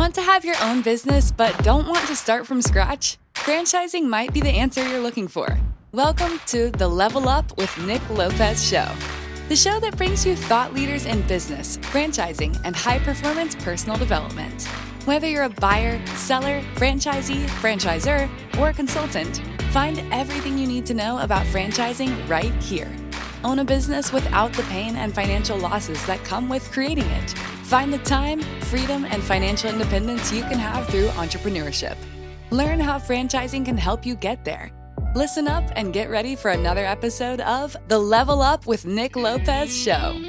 Want to have your own business but don't want to start from scratch? Franchising might be the answer you're looking for. Welcome to the Level Up with Nick Lopez show. The show that brings you thought leaders in business, franchising, and high-performance personal development. Whether you're a buyer, seller, franchisee, franchisor, or a consultant, find everything you need to know about franchising right here. Own a business without the pain and financial losses that come with creating it. Find the time, freedom, and financial independence you can have through entrepreneurship. Learn how franchising can help you get there. Listen up and get ready for another episode of the Level Up with Nick Lopez show.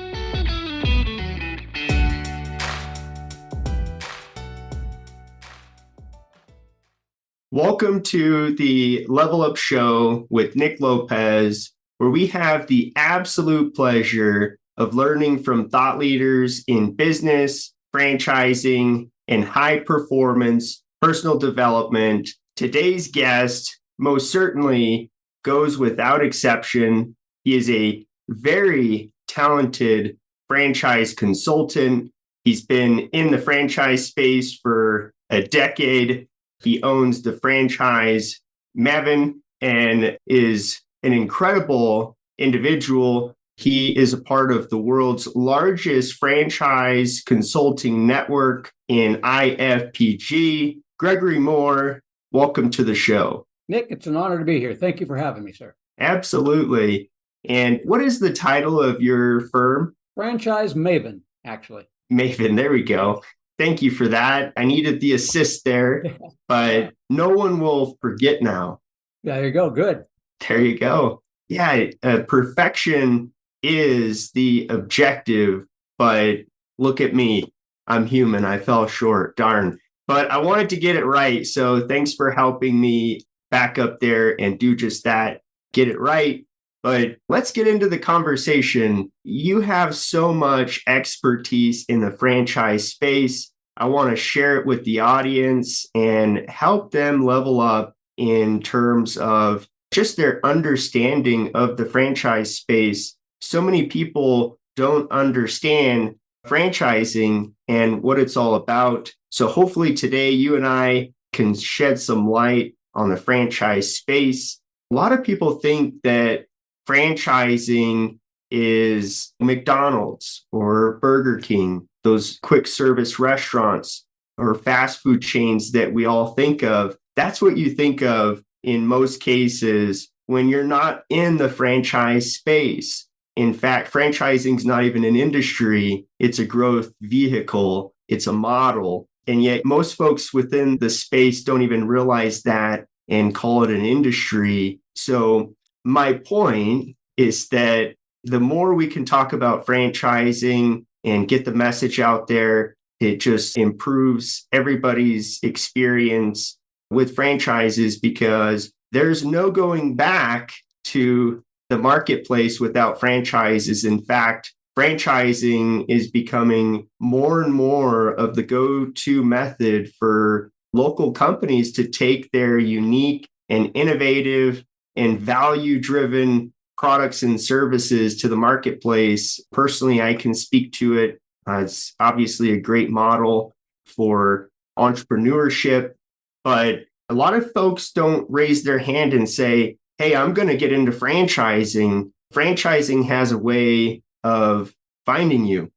Welcome to the Level Up show with Nick Lopez, where we have the absolute pleasure of learning from thought leaders in business, franchising, and high performance personal development. Today's guest most certainly goes without exception. He is a very talented franchise consultant. He's been in the franchise space for a decade. He owns the Franchise Maven and is an incredible individual. He is a part of the world's largest franchise consulting network in IFPG. Gregory Mohr, welcome to the show. Nick, it's an honor to be here. Thank you for having me, sir. Absolutely. And what is the title of your firm? Franchise Maven, actually. Maven, there we go. Thank you for that. I needed the assist there, but no one will forget now. There you go. Good. There you go. Yeah, perfection is the objective, but look at me. I'm human. I fell short. Darn. But I wanted to get it right. So thanks for helping me back up there and do just that, get it right. But let's get into the conversation. You have so much expertise in the franchise space. I want to share it with the audience and help them level up in terms of just their understanding of the franchise space. So many people don't understand franchising and what it's all about. So hopefully today you and I can shed some light on the franchise space. A lot of people think that franchising is McDonald's or Burger King, those quick service restaurants or fast food chains that we all think of. That's what you think of in most cases when you're not in the franchise space. In fact, franchising is not even an industry. It's a growth vehicle. It's a model. And yet most folks within the space don't even realize that and call it an industry. So my point is that the more we can talk about franchising and get the message out there, it just improves everybody's experience with franchises because there's no going back to the marketplace without franchises. In fact, franchising is becoming more and more of the go-to method for local companies to take their unique and innovative and value-driven products and services to the marketplace. Personally, I can speak to it. It's obviously a great model for entrepreneurship, but a lot of folks don't raise their hand and say, hey, I'm going to get into franchising. Franchising has a way of finding you.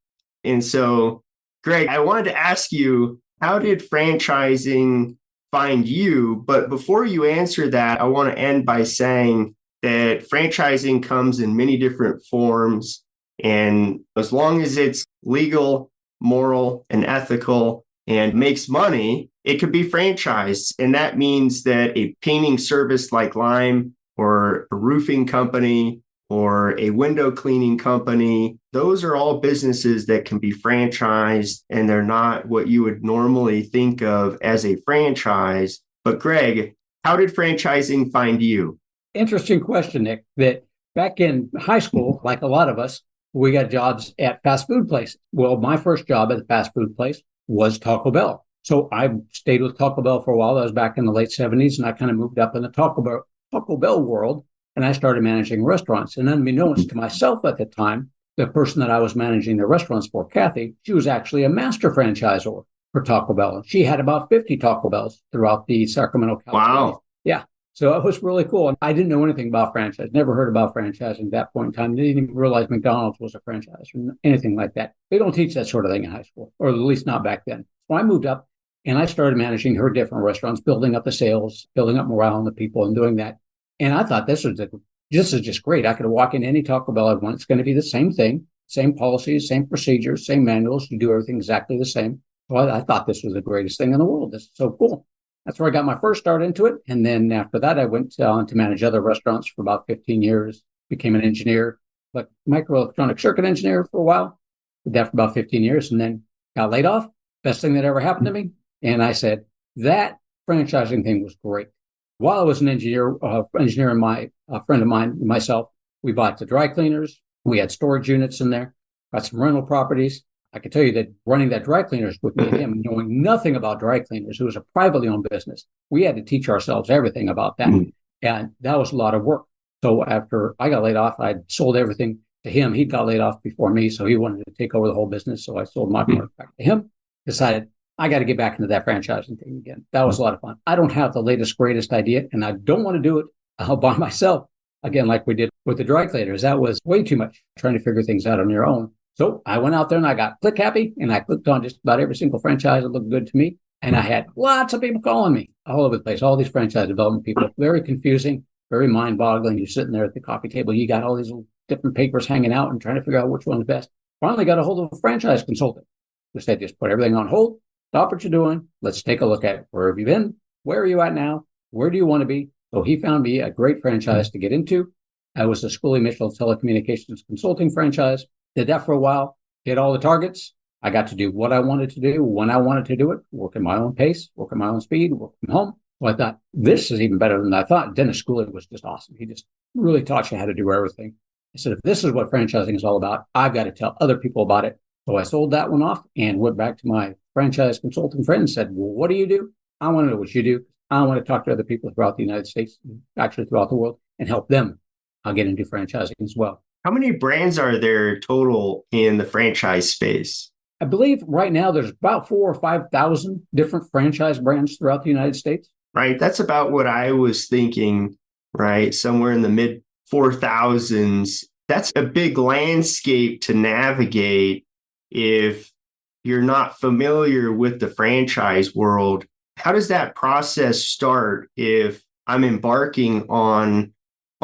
And so, Greg, I wanted to ask you, how did franchising find you? But before you answer that, I want to end by saying that franchising comes in many different forms. And as long as it's legal, moral, and ethical and makes money, it could be franchised. And that means that a painting service like Lime or a roofing company or a window cleaning company, those are all businesses that can be franchised, and they're not what you would normally think of as a franchise. But Greg, how did franchising find you? Interesting question, Nick. That back in high school, like a lot of us, we got jobs at fast food places. Well, my first job at the fast food place was Taco Bell. So I stayed with Taco Bell for a while. That was back in the late 70s, and I kind of moved up in the Taco Bell world, and I started managing restaurants. And unbeknownst to myself at the time, the person that I was managing the restaurants for, Kathy, she was actually a master franchisor for Taco Bell. She had about 50 Taco Bells throughout the Sacramento, California. Wow. Yeah. So it was really cool. And I didn't know anything about franchise, never heard about franchising at that point in time. Didn't even realize McDonald's was a franchise or anything like that. They don't teach that sort of thing in high school, or at least not back then. So I moved up and I started managing her different restaurants, building up the sales, building up morale in the people and doing that. And I thought this is just great. I could walk in any Taco Bell I want. It's going to be the same thing, same policies, same procedures, same manuals. You do everything exactly the same. So I thought this was the greatest thing in the world. This is so cool. That's where I got my first start into it. And then after that, I went on to manage other restaurants for about 15 years, became an engineer, like microelectronic circuit engineer for a while, did that for about 15 years, and then got laid off. Best thing that ever happened to me. And I said, that franchising thing was great. While I was an engineer and a friend of mine, myself, we bought the dry cleaners. We had storage units in there, got some rental properties. I can tell you that running that dry cleaners with me and him, knowing nothing about dry cleaners, it was a privately owned business. We had to teach ourselves everything about that. And that was a lot of work. So after I got laid off, I sold everything to him. He got laid off before me, so he wanted to take over the whole business. So I sold my part back to him, decided I got to get back into that franchising thing again. That was a lot of fun. I don't have the latest, greatest idea, and I don't want to do it by myself. Again, like we did with the dry cleaners, that was way too much trying to figure things out on your own. So I went out there and I got click happy, and I clicked on just about every single franchise that looked good to me. And I had lots of people calling me all over the place, all these franchise development people. Very confusing, very mind-boggling. You're sitting there at the coffee table, you got all these little different papers hanging out and trying to figure out which one's best. Finally got a hold of a franchise consultant who said, just put everything on hold, stop what you're doing. Let's take a look at it. Where have you been? Where are you at now? Where do you want to be? So he found me a great franchise to get into. I was the Scully Mitchell Telecommunications Consulting franchise. Did that for a while, hit all the targets. I got to do what I wanted to do, when I wanted to do it, work at my own pace, work at my own speed, work from home. So I thought, this is even better than I thought. Dennis Scully was just awesome. He just really taught you how to do everything. I said, if this is what franchising is all about, I've got to tell other people about it. So I sold that one off and went back to my franchise consulting friend and said, well, what do you do? I want to know what you do. I want to talk to other people throughout the United States, actually throughout the world, and help them get into franchising as well. How many brands are there total in the franchise space? I believe right now there's about 4,000 or 5,000 different franchise brands throughout the United States. Right. That's about what I was thinking, right? Somewhere in the mid 4,000s. That's a big landscape to navigate if you're not familiar with the franchise world. How does that process start if I'm embarking on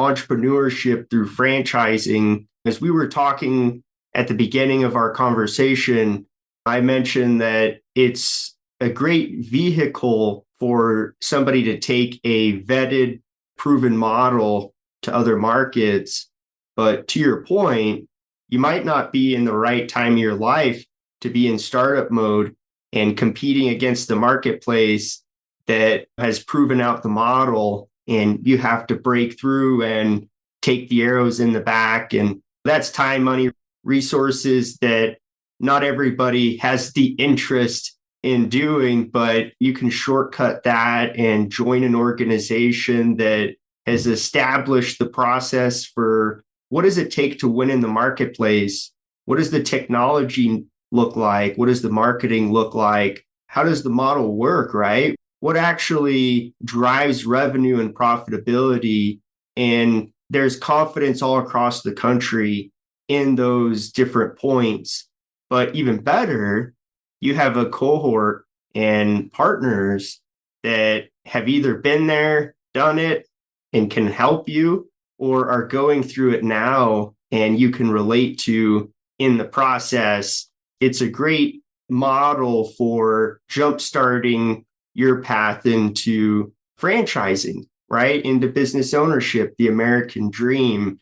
entrepreneurship through franchising? As we were talking at the beginning of our conversation, I mentioned that it's a great vehicle for somebody to take a vetted, proven model to other markets. But to your point, you might not be in the right time of your life to be in startup mode and competing against the marketplace that has proven out the model, and you have to break through and take the arrows in the back. And that's time, money, resources that not everybody has the interest in doing, but you can shortcut that and join an organization that has established the process for what does it take to win in the marketplace? What does the technology look like? What does the marketing look like? How does the model work, right? What actually drives revenue and profitability? And there's confidence all across the country in those different points. But even better, you have a cohort and partners that have either been there, done it, and can help you, or are going through it now and you can relate to in the process. It's a great model for jumpstarting your path into franchising, right? Into business ownership, the American dream.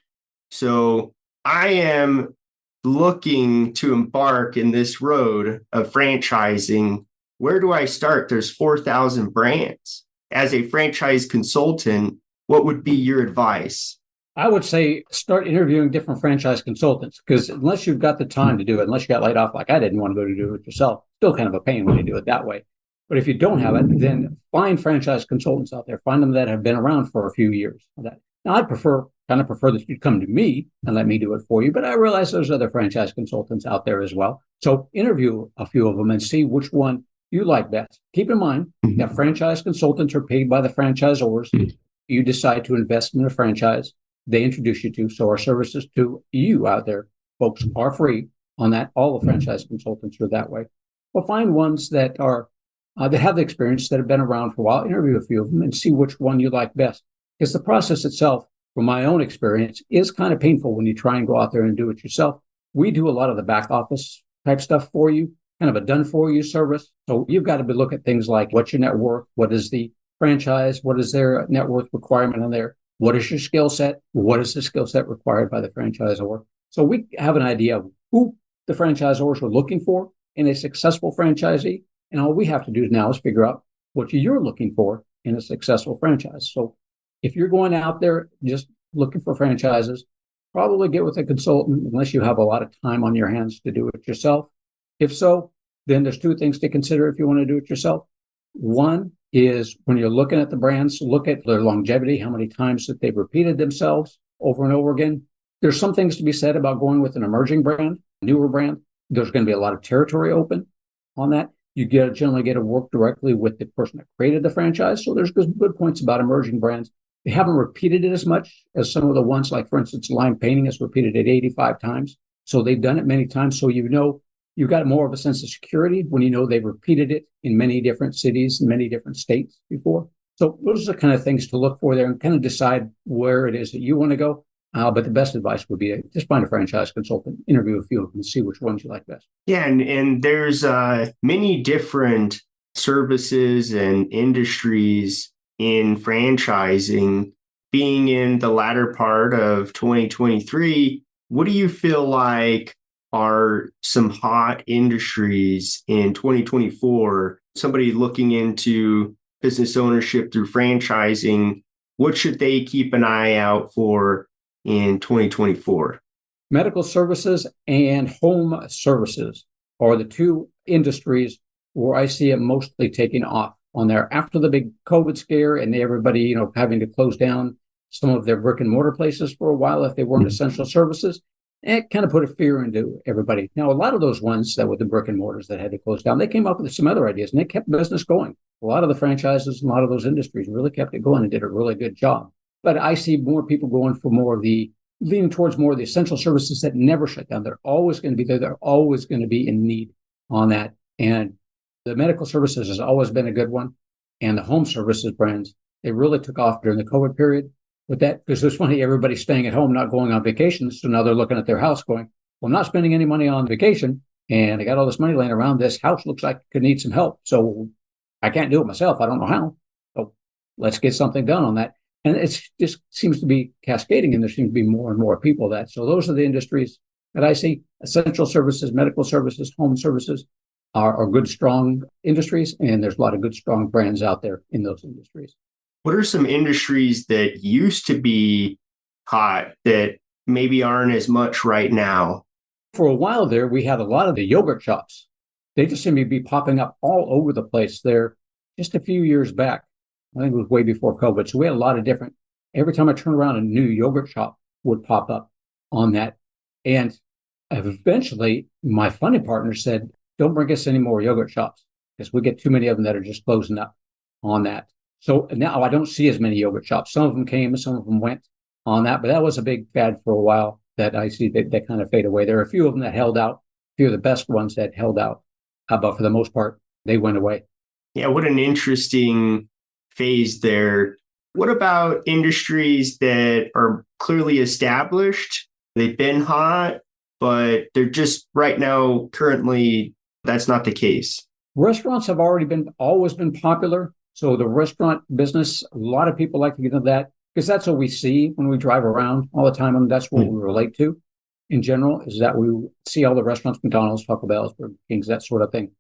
So I am looking to embark in this road of franchising. Where do I start? There's 4,000 brands. As a franchise consultant, what would be your advice? I would say start interviewing different franchise consultants, because unless you've got the time to do it, unless you got laid off like I didn't want to go to do it yourself, still kind of a pain when you do it that way. But if you don't have it, then find franchise consultants out there. Find them that have been around for a few years. Now, I'd prefer that you come to me and let me do it for you. But I realize there's other franchise consultants out there as well. So interview a few of them and see which one you like best. Keep in mind that franchise consultants are paid by the franchisors. You decide to invest in a franchise, they introduce you to. So our services to you out there, folks, are free on that. All the franchise consultants are that way. Well, find ones that are that have the experience, that have been around for a while. Interview a few of them and see which one you like best. Because the process itself, from my own experience, is kind of painful when you try and go out there and do it yourself. We do a lot of the back office type stuff for you, kind of a done for you service. So you've got to look at things like what's your net worth, what is the franchise, what is their net worth requirement on there, what is your skill set, what is the skill set required by the franchisor. So we have an idea of who the franchisors are looking for in a successful franchisee. And all we have to do now is figure out what you're looking for in a successful franchise. So if you're going out there just looking for franchises, probably get with a consultant unless you have a lot of time on your hands to do it yourself. If so, then there's two things to consider if you want to do it yourself. One is when you're looking at the brands, look at their longevity, how many times that they've repeated themselves over and over again. There's some things to be said about going with an emerging brand, newer brand. There's going to be a lot of territory open on that. You generally get to work directly with the person that created the franchise. So there's good points about emerging brands. They haven't repeated it as much as some of the ones, like, for instance, Lime Painting has repeated it 85 times. So they've done it many times. So you've got more of a sense of security when you know they've repeated it in many different cities and many different states before. So those are the kind of things to look for there and kind of decide where it is that you want to go. But the best advice would be to just find a franchise consultant, interview a few of them, and see which ones you like best. Yeah, and there's many different services and industries in franchising. Being in the latter part of 2023, what do you feel like are some hot industries in 2024? Somebody looking into business ownership through franchising, what should they keep an eye out for in 2024? Medical services and home services are the two industries where I see it mostly taking off on there after the big COVID scare and everybody, having to close down some of their brick and mortar places for a while if they weren't essential services. It kind of put a fear into everybody. Now, a lot of those ones that were the brick and mortars that had to close down, they came up with some other ideas and they kept business going. A lot of the franchises and a lot of those industries really kept it going and did a really good job. But I see more people going for leaning towards more of the essential services that never shut down. They're always going to be there. They're always going to be in need on that. And the medical services has always been a good one. And the home services brands, they really took off during the COVID period with that, because it's funny, everybody's staying at home, not going on vacation. So now they're looking at their house going, well, I'm not spending any money on vacation and I got all this money laying around. This house looks like it could need some help. So I can't do it myself. I don't know how. So let's get something done on that. And it just seems to be cascading, and there seems to be more and more people that. So those are the industries that I see. Essential services, medical services, home services are good, strong industries. And there's a lot of good, strong brands out there in those industries. What are some industries that used to be hot that maybe aren't as much right now? For a while there, we had a lot of the yogurt shops. They just seem to be popping up all over the place there just a few years back. I think it was way before COVID. So we had a lot of different, every time I turned around, a new yogurt shop would pop up on that. And eventually my funding partner said, don't bring us any more yogurt shops because we get too many of them that are just closing up on that. So now I don't see as many yogurt shops. Some of them came, some of them went on that, but that was a big fad for a while that I see that kind of fade away. There are a few of them that held out, a few of the best ones that held out, but for the most part, they went away. Yeah, what an interesting phase there. What about industries that are clearly established? They've been hot, but they're just right now, currently, that's not the case. Restaurants have always been popular. So the restaurant business, a lot of people like to get into that because that's what we see when we drive around all the time. And that's what we relate to in general, is that we see all the restaurants, McDonald's, Taco Bell's, Burger King's, that sort of thing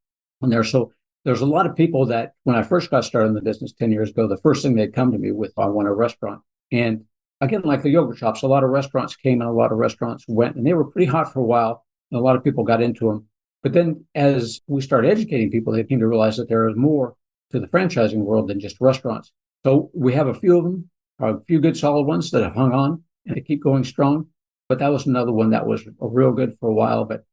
on there. So there's a lot of people that when I first got started in the business 10 years ago, the first thing they'd come to me with, I want a restaurant. And again, like the yogurt shops, a lot of restaurants came and a lot of restaurants went, and they were pretty hot for a while. And a lot of people got into them. But then as we started educating people, they came to realize that there is more to the franchising world than just restaurants. So we have a few of them, a few good solid ones that have hung on and they keep going strong. But that was another one that was real good for a while. But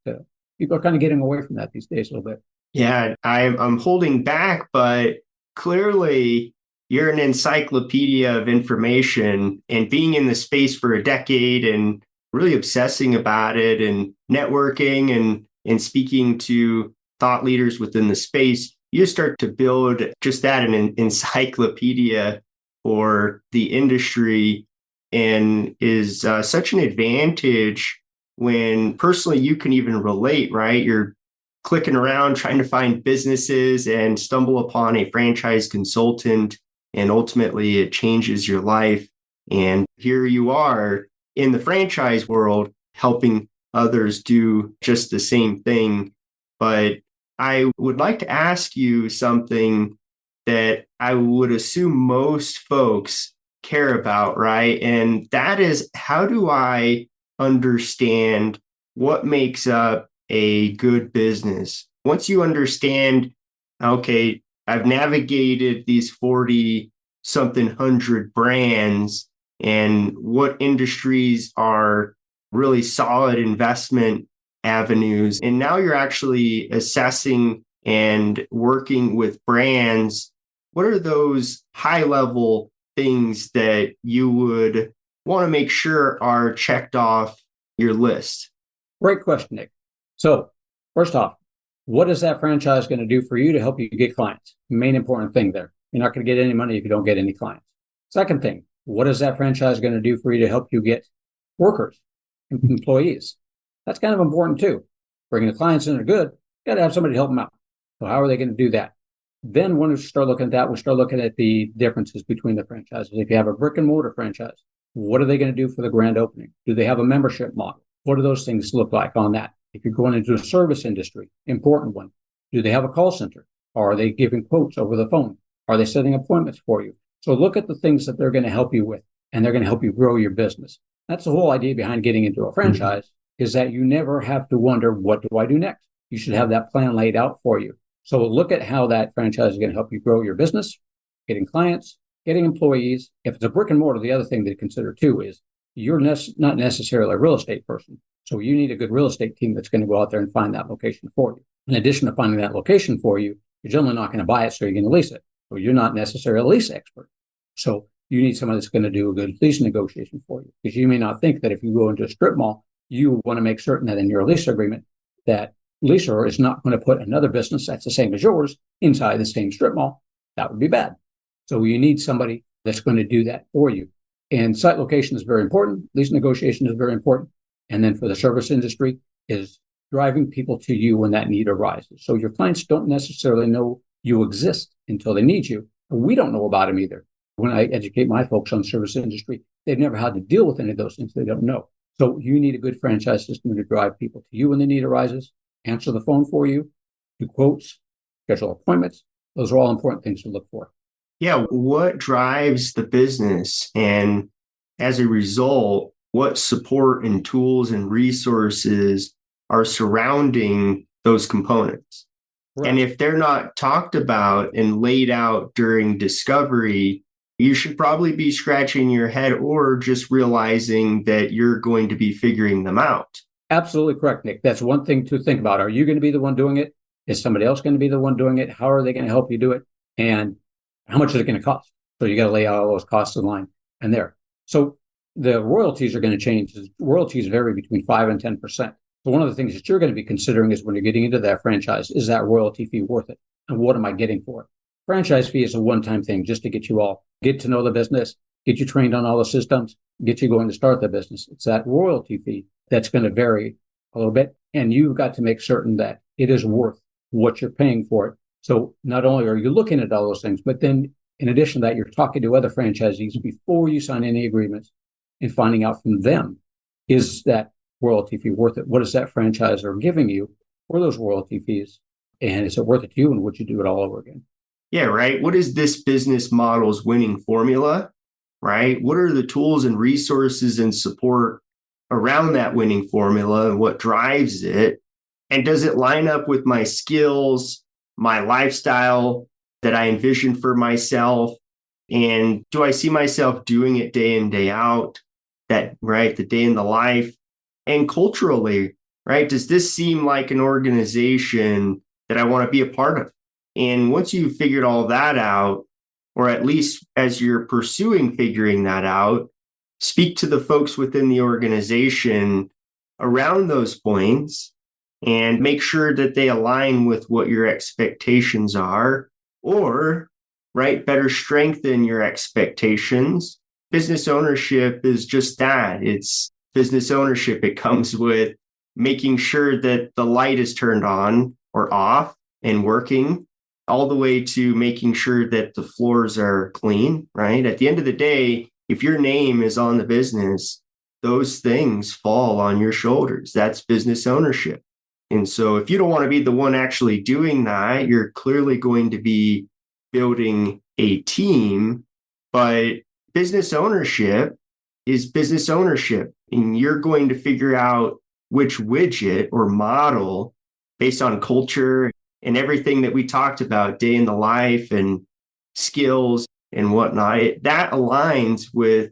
people are kind of getting away from that these days a little bit. Yeah, I'm holding back, but clearly you're an encyclopedia of information, and being in the space for a decade and really obsessing about it and networking and speaking to thought leaders within the space, you start to build just that an encyclopedia for the industry, and is such an advantage when personally you can even relate, right? You're clicking around trying to find businesses and stumble upon a franchise consultant, and ultimately it changes your life. And here you are in the franchise world helping others do just the same thing. But I would like to ask you something that I would assume most folks care about, right? And that is, how do I understand what makes up a good business? Once you understand, okay, I've navigated these 40 something hundred brands and what industries are really solid investment avenues. And now you're actually assessing and working with brands. What are those high level things that you would want to make sure are checked off your list? Great question, Nick. So, first off, what is that franchise going to do for you to help you get clients? Main important thing there. You're not going to get any money if you don't get any clients. Second thing, what is that franchise going to do for you to help you get workers, employees? That's kind of important too. Bringing the clients in are good. You got to have somebody to help them out. So how are they going to do that? Then when we start looking at that, we start looking at the differences between the franchises. If you have a brick and mortar franchise, what are they going to do for the grand opening? Do they have a membership model? What do those things look like on that? If you're going into a service industry, important one. Do they have a call center? Or are they giving quotes over the phone? Are they setting appointments for you? So look at the things that they're going to help you with, and they're going to help you grow your business. That's the whole idea behind getting into a franchise, is that you never have to wonder, what do I do next? You should have that plan laid out for you. So look at how that franchise is going to help you grow your business, getting clients, getting employees. If it's a brick and mortar, the other thing to consider too is you're not necessarily a real estate person. So you need a good real estate team that's going to go out there and find that location for you. In addition to finding that location for you, you're generally not going to buy it, so you're going to lease it. So you're not necessarily a lease expert. So you need someone that's going to do a good lease negotiation for you, because you may not think that if you go into a strip mall, you want to make certain that in your lease agreement, that leaser is not going to put another business that's the same as yours inside the same strip mall. That would be bad. So you need somebody that's going to do that for you. And site location is very important. Lease negotiation is very important. And then for the service industry is driving people to you when that need arises. So your clients don't necessarily know you exist until they need you. We don't know about them either. When I educate my folks on service industry, they've never had to deal with any of those things. They don't know. So you need a good franchise system to drive people to you when the need arises, answer the phone for you, do quotes, schedule appointments. Those are all important things to look for. Yeah, what drives the business? And as a result, what support and tools and resources are surrounding those components? Right. And if they're not talked about and laid out during discovery, you should probably be scratching your head or just realizing that you're going to be figuring them out. Absolutely correct, Nick. That's one thing to think about. Are you going to be the one doing it? Is somebody else going to be the one doing it? How are they going to help you do it? And how much is it going to cost? So you got to lay out all those costs in line and there. So the royalties are going to change. Royalties vary between 5 and 10%. So one of the things that you're going to be considering is when you're getting into that franchise, is that royalty fee worth it? And what am I getting for it? Franchise fee is a one-time thing just to get you all, get to know the business, get you trained on all the systems, get you going to start the business. It's that royalty fee that's going to vary a little bit. And you've got to make certain that it is worth what you're paying for it. So not only are you looking at all those things, but then in addition to that, you're talking to other franchisees before you sign any agreements and finding out from them, is that royalty fee worth it? What is that franchisor giving you for those royalty fees? And is it worth it to you? And would you do it all over again? Yeah, right. What is this business model's winning formula, right? What are the tools and resources and support around that winning formula, and what drives it? And does it line up with my skills, my lifestyle that I envision for myself? And do I see myself doing it day in, day out? That, right, the day in the life. And culturally, right, does this seem like an organization that I want to be a part of. And once you've figured all that out, or at least as you're pursuing figuring that out, speak to the folks within the organization around those points and make sure that they align with what your expectations are, or, right, better strengthen your expectations. Business ownership is just that. It's business ownership. It comes with making sure that the light is turned on or off and working, all the way to making sure that the floors are clean, right? At the end of the day, if your name is on the business, those things fall on your shoulders. That's business ownership. And so if you don't want to be the one actually doing that, you're clearly going to be building a team. But business ownership is business ownership. And you're going to figure out which widget or model based on culture and everything that we talked about, day in the life and skills and whatnot. That aligns with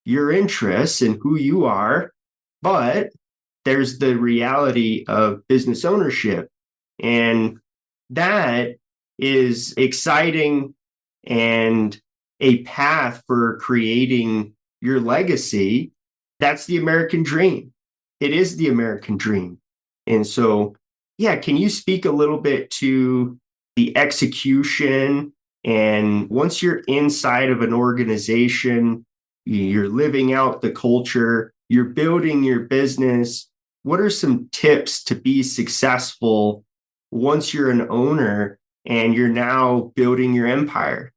your interests and who you are. But there's the reality of business ownership. And that is exciting and a path for creating your legacy. That's the American dream. It is the American dream. And so, yeah, can you speak a little bit to the execution? And once you're inside of an organization, you're living out the culture, you're building your business. What are some tips to be successful once you're an owner and you're now building your empire?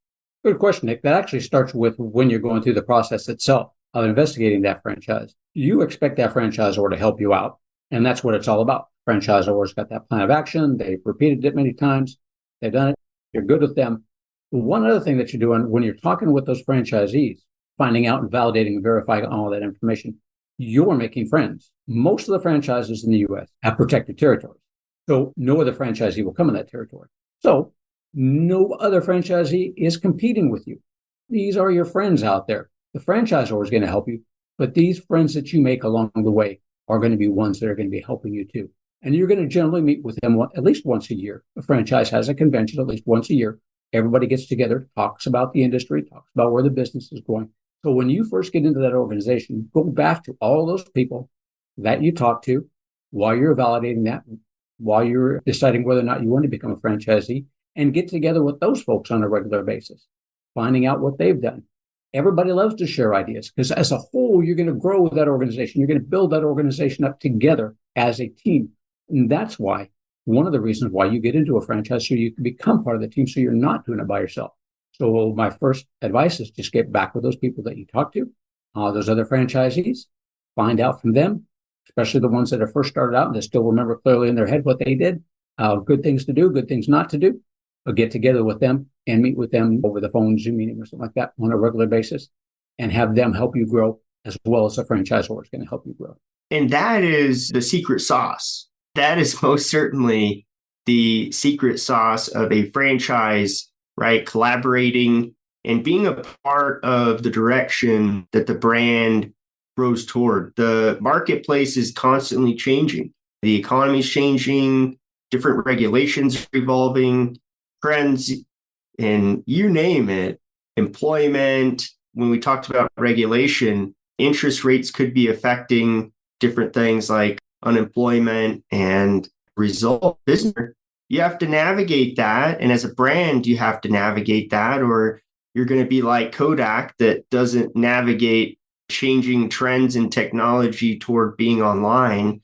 Good question, Nick. That actually starts with when you're going through the process itself of investigating that franchise. You expect that franchisor to help you out, and that's what it's all about. Franchisor's got that plan of action. They've repeated it many times. They've done it. You're good with them. One other thing that you're doing when you're talking with those franchisees, finding out and validating and verifying all that information, you're making friends. Most of the franchises in the U.S. have protected territories. So no other franchisee will come in that territory. So no other franchisee is competing with you. These are your friends out there. The franchisor is going to help you, but these friends that you make along the way are going to be ones that are going to be helping you too. And you're going to generally meet with them at least once a year. A franchise has a convention at least once a year. Everybody gets together, talks about the industry, talks about where the business is going. So when you first get into that organization, go back to all those people that you talk to while you're validating that, while you're deciding whether or not you want to become a franchisee, and get together with those folks on a regular basis, finding out what they've done. Everybody loves to share ideas because as a whole, you're going to grow with that organization. You're going to build that organization up together as a team. And that's why, one of the reasons why you get into a franchise, so you can become part of the team, so you're not doing it by yourself. So my first advice is just get back with those people that you talk to, those other franchisees, find out from them, especially the ones that are first started out and they still remember clearly in their head what they did, good things to do, good things not to do. But get together with them and meet with them over the phone, Zoom meeting or something like that on a regular basis and have them help you grow as well as the franchisor is going to help you grow. And that is the secret sauce. That is most certainly the secret sauce of a franchise, right? Collaborating and being a part of the direction that the brand grows toward. The marketplace is constantly changing. The economy is changing, different regulations are evolving, trends, and you name it, employment. When we talked about regulation, interest rates could be affecting different things like unemployment and result business. You have to navigate that. And as a brand, you have to navigate that, or you're going to be like Kodak that doesn't navigate changing trends and technology toward being online,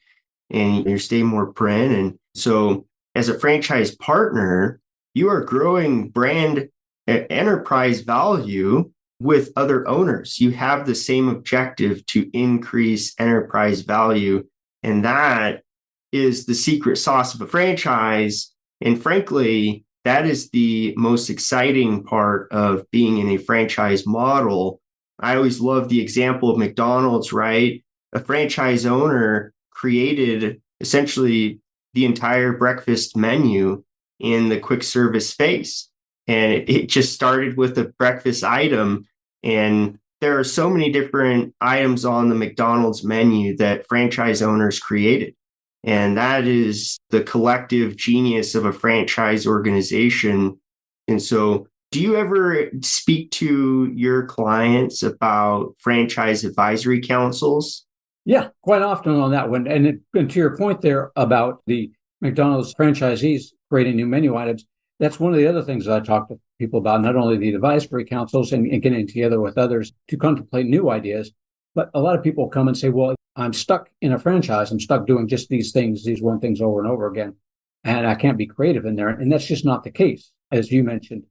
and you stay more print. And so as a franchise partner, you are growing brand enterprise value with other owners. You have the same objective to increase enterprise value. And that is the secret sauce of a franchise. And frankly, that is the most exciting part of being in a franchise model. I always love the example of McDonald's, right? A franchise owner created essentially the entire breakfast menu in the quick service space. And it just started with a breakfast item. And there are so many different items on the McDonald's menu that franchise owners created. And that is the collective genius of a franchise organization. And so, do you ever speak to your clients about franchise advisory councils? Yeah, quite often on that one. And to your point there about the McDonald's franchisees creating new menu items, that's one of the other things that I talk to people about, not only the advisory councils and getting together with others to contemplate new ideas, but a lot of people come and say, well, I'm stuck in a franchise. I'm stuck doing just these things, these one things over and over again. And I can't be creative in there. And that's just not the case. As you mentioned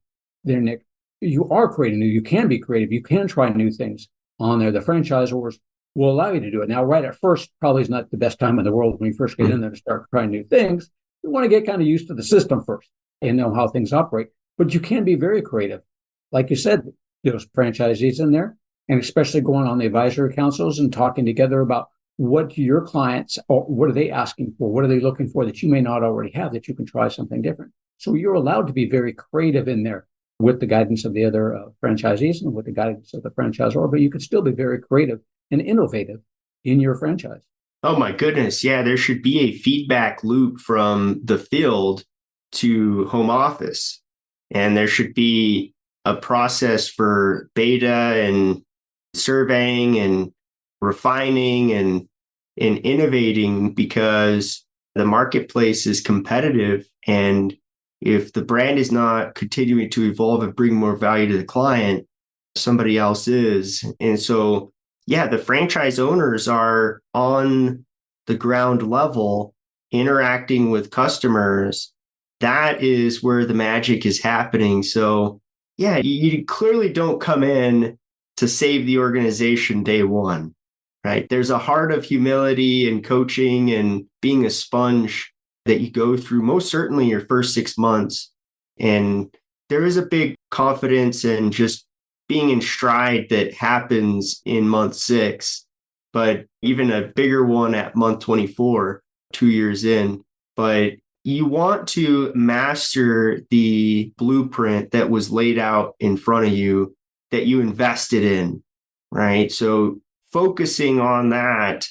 there, Nick, you are creating new, you can be creative. You can try new things on there. The franchisors will allow you to do it. Now, right at first, probably is not the best time in the world when you first get in there to start trying new things. You want to get kind of used to the system first and know how things operate. But you can be very creative. Like you said, there's franchisees in there, and especially going on the advisory councils and talking together about what your clients, or what are they asking for? What are they looking for that you may not already have, that you can try something different? So you're allowed to be very creative in there with the guidance of the other franchisees and with the guidance of the franchisor, but you can still be very creative and innovative in your franchise. Oh my goodness. Yeah, there should be a feedback loop from the field to home office. And there should be a process for beta and surveying and refining and innovating, because the marketplace is competitive. And if the brand is not continuing to evolve and bring more value to the client, somebody else is. And so, yeah, the franchise owners are on the ground level interacting with customers. That is where the magic is happening. So, yeah, you clearly don't come in to save the organization day one, right? There's a heart of humility and coaching and being a sponge that you go through most certainly your first 6 months. And there is a big confidence and just being in stride that happens in month 6, but even a bigger one at month 24, 2 years in. But you want to master the blueprint that was laid out in front of you that you invested in, right? So focusing on that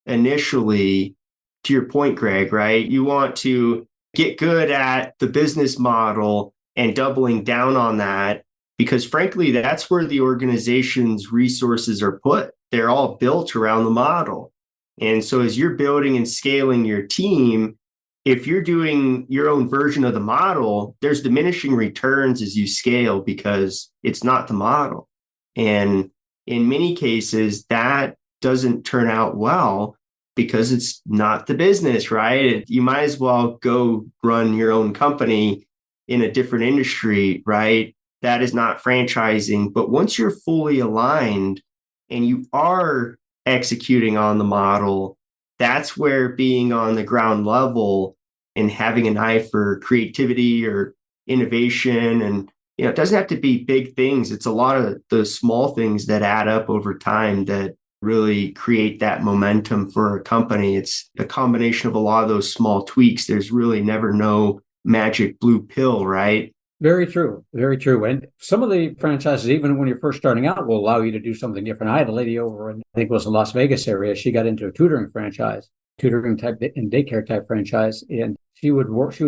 initially, to your point, Greg, right? You want to get good at the business model and doubling down on that, because frankly, that's where the organization's resources are put. They're all built around the model. And so as you're building and scaling your team, if you're doing your own version of the model, there's diminishing returns as you scale because it's not the model. And in many cases, that doesn't turn out well because it's not the business, right? You might as well go run your own company in a different industry, right? That is not franchising. But once you're fully aligned and you are executing on the model, that's where being on the ground level and having an eye for creativity or innovation, and it doesn't have to be big things. It's a lot of the small things that add up over time that really create that momentum for a company. It's a combination of a lot of those small tweaks. There's really never no magic blue pill, right? Very true. Very true. And some of the franchises, even when you're first starting out, will allow you to do something different. I had a lady over in, I think it was the Las Vegas area. She got into a tutoring franchise, tutoring type and daycare type franchise. And she was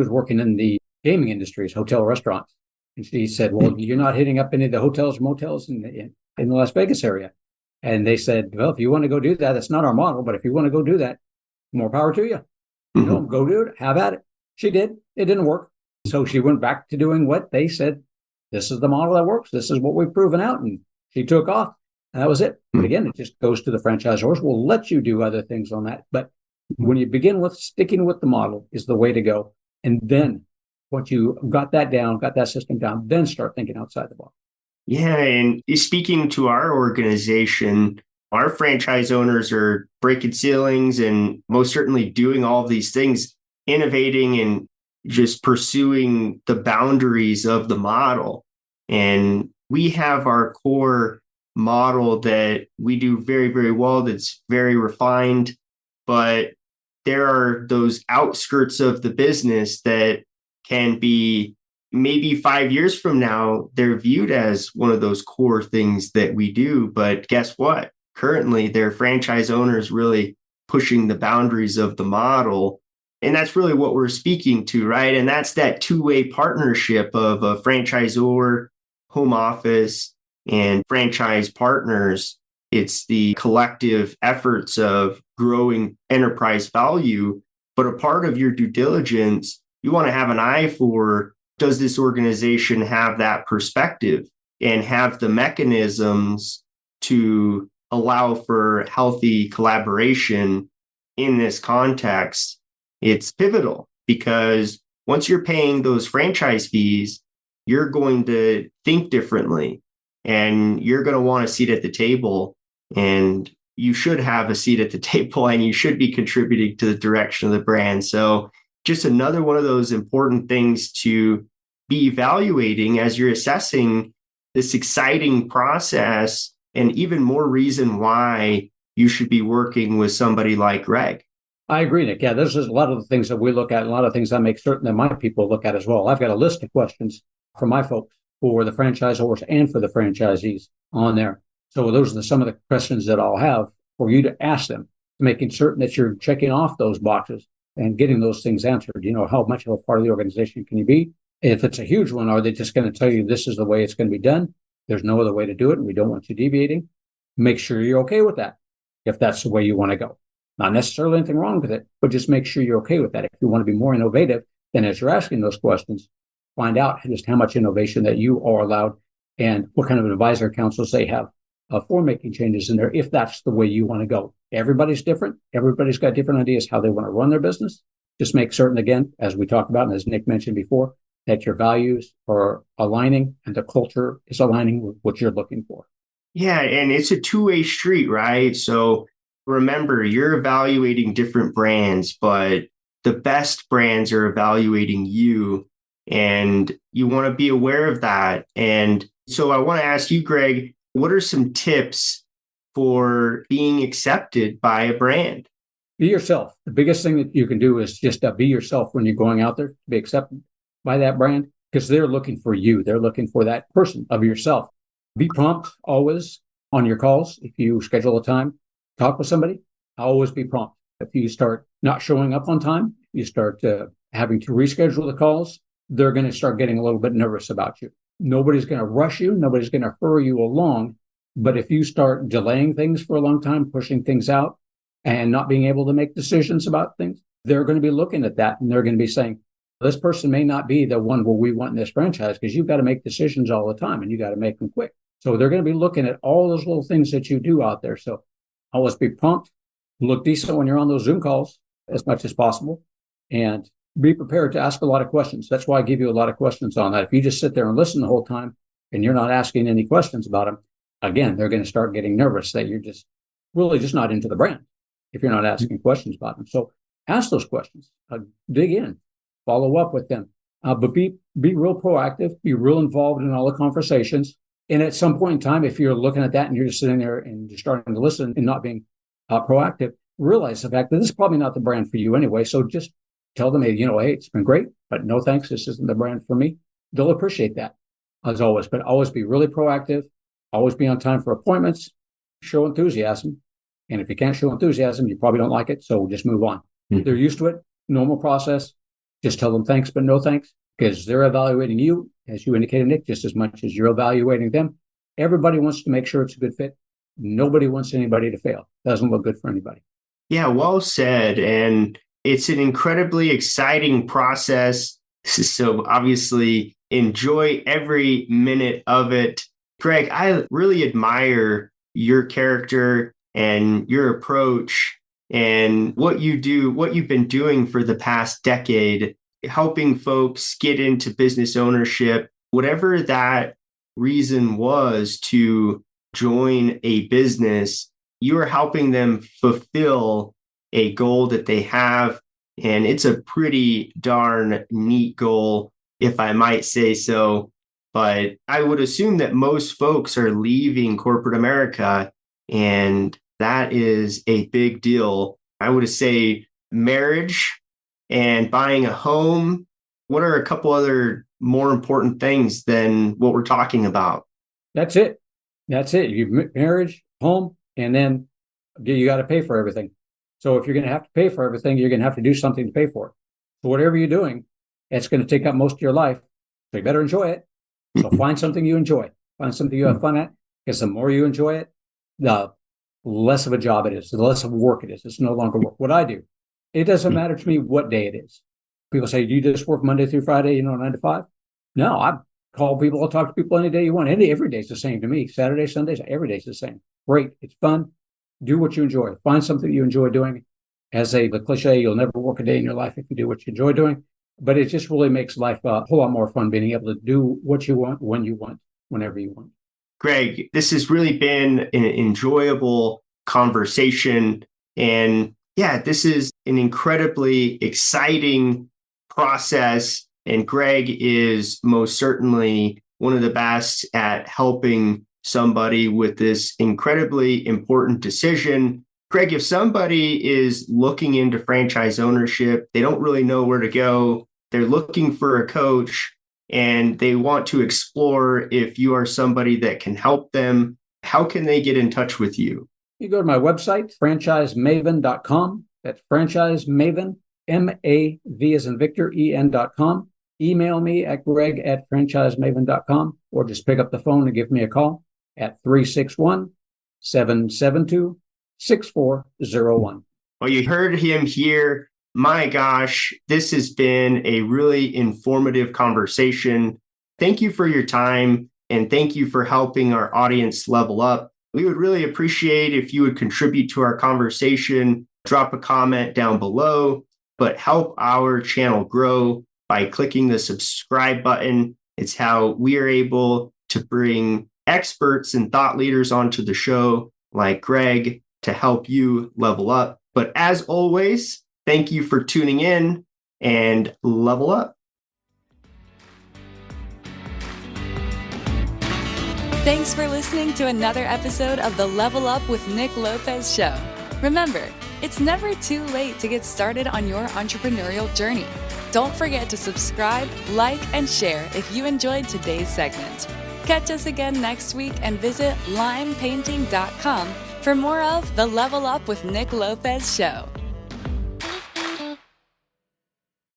working in the gaming industries, hotel restaurants. And she said, well, you're not hitting up any of the hotels, motels in the Las Vegas area. And they said, well, if you want to go do that, that's not our model. But if you want to go do that, more power to you. Go do it. Have at it. She did. It didn't work. So she went back to doing what they said. This is the model that works. This is what we've proven out. And she took off. And that was it. But again, it just goes to the franchisors. We'll let you do other things on that. But when you begin with sticking with the model is the way to go. And then once you got that down, got that system down, then start thinking outside the box. Yeah. And speaking to our organization, our franchise owners are breaking ceilings and most certainly doing all of these things, innovating and just pursuing the boundaries of the model. And we have our core model that we do very, very well, that's very refined, but there are those outskirts of the business that can be maybe 5 years from now, they're viewed as one of those core things that we do. But guess what? Currently, their franchise owners really pushing the boundaries of the model. And that's really what we're speaking to, right? And that's that two-way partnership of a franchisor, home office, and franchise partners. It's the collective efforts of growing enterprise value. But a part of your due diligence, you want to have an eye for, does this organization have that perspective and have the mechanisms to allow for healthy collaboration in this context? It's pivotal because once you're paying those franchise fees, you're going to think differently and you're going to want a seat at the table, and you should have a seat at the table and you should be contributing to the direction of the brand. So just another one of those important things to be evaluating as you're assessing this exciting process, and even more reason why you should be working with somebody like Greg. I agree, Nick. Yeah, this is a lot of the things that we look at, a lot of things I make certain that my people look at as well. I've got a list of questions for my folks, for the franchisors and for the franchisees on there. So those are some of the questions that I'll have for you to ask them, making certain that you're checking off those boxes and getting those things answered. How much of a part of the organization can you be? If it's a huge one, are they just going to tell you this is the way it's going to be done? There's no other way to do it, and we don't want you deviating. Make sure you're okay with that if that's the way you want to go. Not necessarily anything wrong with it, but just make sure you're okay with that. If you want to be more innovative, then as you're asking those questions, find out just how much innovation that you are allowed and what kind of advisor councils they have for making changes in there, if that's the way you want to go. Everybody's different. Everybody's got different ideas how they want to run their business. Just make certain, again, as we talked about, and as Nick mentioned before, that your values are aligning and the culture is aligning with what you're looking for. Yeah, and it's a two-way street, right? So remember, you're evaluating different brands, but the best brands are evaluating you, and you want to be aware of that. And so I want to ask you, Greg, what are some tips for being accepted by a brand? Be yourself. The biggest thing that you can do is just be yourself when you're going out there to be accepted by that brand, because they're looking for you. They're looking for that person of yourself. Be prompt always on your calls. If you schedule a time, talk with somebody, always be prompt. If you start not showing up on time, you start having to reschedule the calls, they're going to start getting a little bit nervous about you. Nobody's going to rush you. Nobody's going to hurry you along. But if you start delaying things for a long time, pushing things out and not being able to make decisions about things, they're going to be looking at that and they're going to be saying, this person may not be the one where we want in this franchise, because you've got to make decisions all the time and you got to make them quick. So they're going to be looking at all those little things that you do out there. So always be prompt, look decent when you're on those Zoom calls as much as possible, and be prepared to ask a lot of questions. That's why I give you a lot of questions on that. If you just sit there and listen the whole time and you're not asking any questions about them, again, they're going to start getting nervous that you're just really just not into the brand if you're not asking questions about them. So ask those questions, dig in, follow up with them, but be real proactive, be real involved in all the conversations. And at some point in time, if you're looking at that and you're just sitting there and you're starting to listen and not being proactive, realize the fact that this is probably not the brand for you anyway. So just tell them, hey, hey, it's been great, but no thanks. This isn't the brand for me. They'll appreciate that as always, but always be really proactive. Always be on time for appointments, show enthusiasm. And if you can't show enthusiasm, you probably don't like it. So just move on. Mm-hmm. They're used to it. Normal process. Just tell them thanks, but no thanks, because they're evaluating you, as you indicated, Nick, just as much as you're evaluating them. Everybody wants to make sure it's a good fit. Nobody wants anybody to fail. Doesn't look good for anybody. Yeah, well said. And it's an incredibly exciting process. So obviously enjoy every minute of it. Greg, I really admire your character and your approach and what you do, what you've been doing for the past decade, helping folks get into business ownership, whatever that reason was to join a business, you are helping them fulfill a goal that they have. And it's a pretty darn neat goal, if I might say so. But I would assume that most folks are leaving corporate America, and that is a big deal. I would say marriage and buying a home. What are a couple other more important things than what we're talking about? That's it. That's it. You marriage, home, and then you got to pay for everything. So if you're going to have to pay for everything, you're going to have to do something to pay for it. So whatever you're doing, it's going to take up most of your life. So you better enjoy it. So find something you enjoy. Find something you have fun at, because the more you enjoy it, the less of a job it is, the less of work it is. It's no longer work. What I do, it doesn't matter to me what day it is. People say, do you just work Monday through Friday, 9 to 5? No, I call people. I'll talk to people any day you want. Every day's the same to me. Saturday, Sundays, every day's the same. Great. It's fun. Do what you enjoy. Find something you enjoy doing. As the cliche, you'll never work a day in your life if you do what you enjoy doing. But it just really makes life a whole lot more fun, being able to do what you want, when you want, whenever you want. Greg, this has really been an enjoyable conversation. And yeah, this is an incredibly exciting process. And Greg is most certainly one of the best at helping somebody with this incredibly important decision. Greg, if somebody is looking into franchise ownership, they don't really know where to go, they're looking for a coach, and they want to explore if you are somebody that can help them, how can they get in touch with you? You go to my website, franchisemaven.com. That's franchisemaven, M-A-V as in Victor, E-N.com. Email me at greg@franchisemaven.com, or just pick up the phone and give me a call at 361-772-6401. Well, you heard him here. My gosh, this has been a really informative conversation. Thank you for your time, and thank you for helping our audience level up. We would really appreciate if you would contribute to our conversation, drop a comment down below, but help our channel grow by clicking the subscribe button. It's how we are able to bring experts and thought leaders onto the show like Greg to help you level up. But as always, thank you for tuning in and level up. Thanks for listening to another episode of the Level Up with Nick Lopez show. Remember, it's never too late to get started on your entrepreneurial journey. Don't forget to subscribe, like, and share if you enjoyed today's segment. Catch us again next week and visit limepainting.com for more of the Level Up with Nick Lopez show.